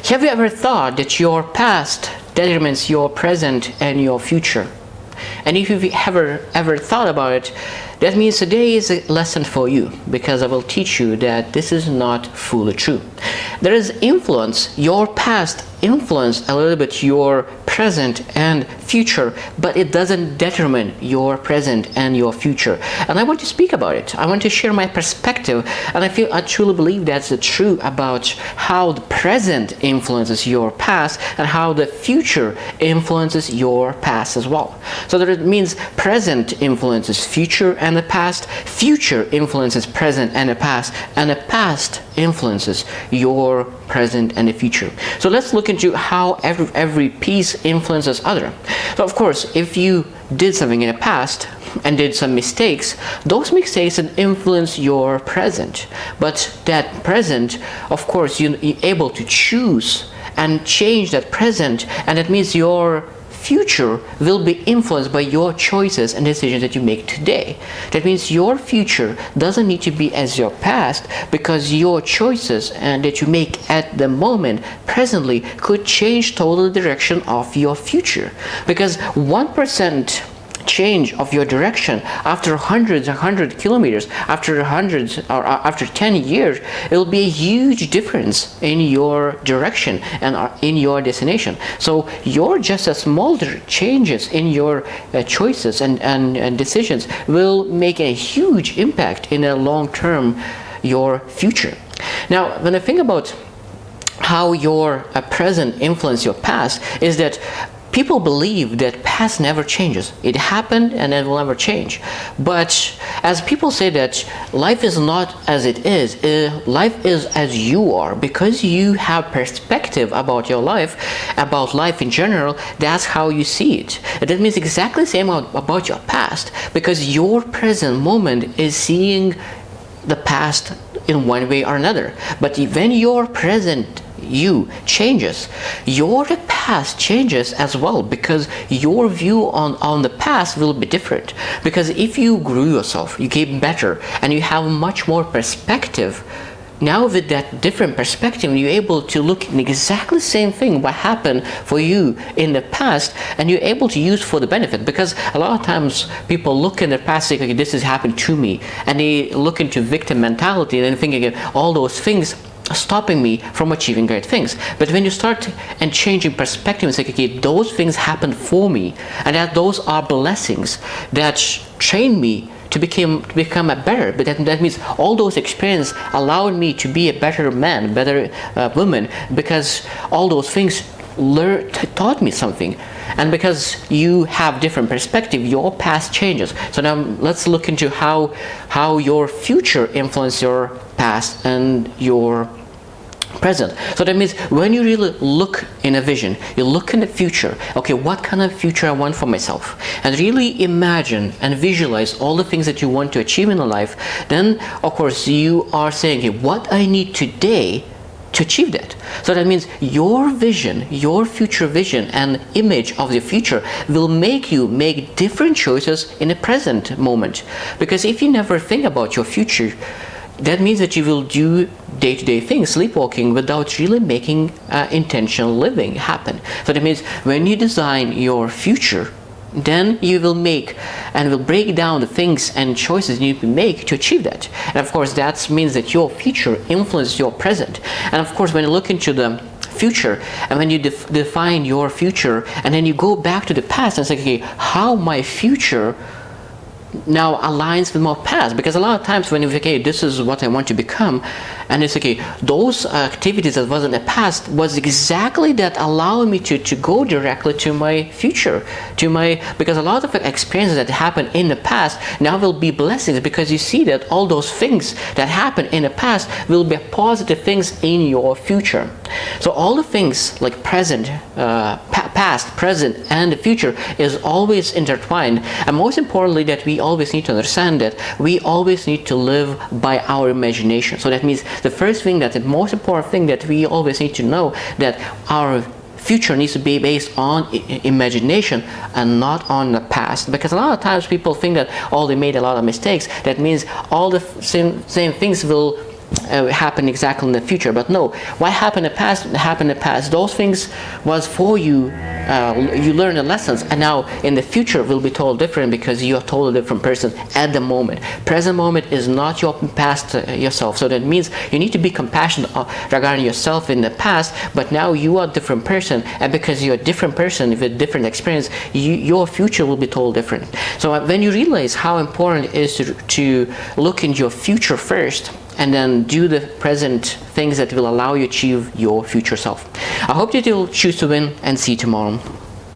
Have you ever thought that your past determines your present and your future? And if you've ever thought about it, that means today is a lesson for you, because I will teach you that this is not fully true. There is influence, your past influence a little bit your present and future, but it doesn't determine your present and your future. And I want to speak about it. I want to share my perspective, and I truly believe that's true about how the present influences your past and how the future influences your past as well. So that it means present influences future and the past, future influences present and the past influences your present and the future. So let's look into how every piece influences other. So of course, if you did something in the past and did some mistakes, those mistakes can influence your present. But that present, of course, you're able to choose and change that present, and that means your future will be influenced by your choices and decisions that you make today. That means your future doesn't need to be as your past, because your choices and that you make at the moment presently could change total direction of your future. Because 1% change of your direction after hundreds and 100 kilometers, after hundreds or after 10 years, it will be a huge difference in your direction and in your destination. So your just a small changes in your choices and decisions will make a huge impact in the long term your future. Now, when I think about how your present influence your past, is that people believe that past never changes. It happened and it will never change. But as people say that life is not as it is, life is as you are. Because you have perspective about your life, about life in general, that's how you see it. And that means exactly the same about your past, because your present moment is seeing the past in one way or another. But when your present you changes, your past changes as well, because your view on the past will be different. Because if you grew yourself, you came better, and you have much more perspective, now with that different perspective, you're able to look at exactly the same thing what happened for you in the past, and you're able to use for the benefit. Because a lot of times people look in the past and say, okay, this has happened to me, and they look into victim mentality and then thinking all those things stopping me from achieving great things. But when you start and changing perspective and say, okay, those things happened for me, and that those are blessings that train me to become a better, but that means all those experiences allowed me to be a better man, better woman, because all those things taught me something. And because you have different perspective, your past changes. So now let's look into how your future influences your past and your present. So that means when you really look in a vision, you look in the future, okay, what kind of future I want for myself, and really imagine and visualize all the things that you want to achieve in life, then of course you are saying, okay, what I need today to achieve that. So that means your vision, your future vision and image of the future will make you make different choices in the present moment. Because if you never think about your future, that means that you will do day-to-day things, sleepwalking, without really making intentional living happen. So that means when you design your future, then you will make and will break down the things and choices you need to make to achieve that. And of course that means that your future influences your present. And of course when you look into the future, and when you define your future, and then you go back to the past and say, okay, how my future now aligns with my past. Because a lot of times when you say, okay, this is what I want to become, and it's okay, those activities that was in the past was exactly that allowing me to go directly to my future, because a lot of experiences that happened in the past now will be blessings, because you see that all those things that happened in the past will be positive things in your future. So all the things like present, past, present, and the future is always intertwined. And most importantly, that we always need to understand that we always need to live by our imagination. So that means the first thing, that the most important thing that we always need to know, that our future needs to be based on imagination and not on the past. Because a lot of times people think that, oh, they made a lot of mistakes. That means all the same things will happen exactly in the future. But no, what happened in the past happened in the past. Those things was for you. You learn the lessons, and now in the future will be told different because you are totally different person at the moment. Present moment is not your past yourself. So that means you need to be compassionate regarding yourself in the past, but now you are a different person, and because you're a different person with different experience, your future will be told different. So when you realize how important it is to look into your future first, and then do the present things that will allow you to achieve your future self. I hope that you'll choose to win, and see you tomorrow.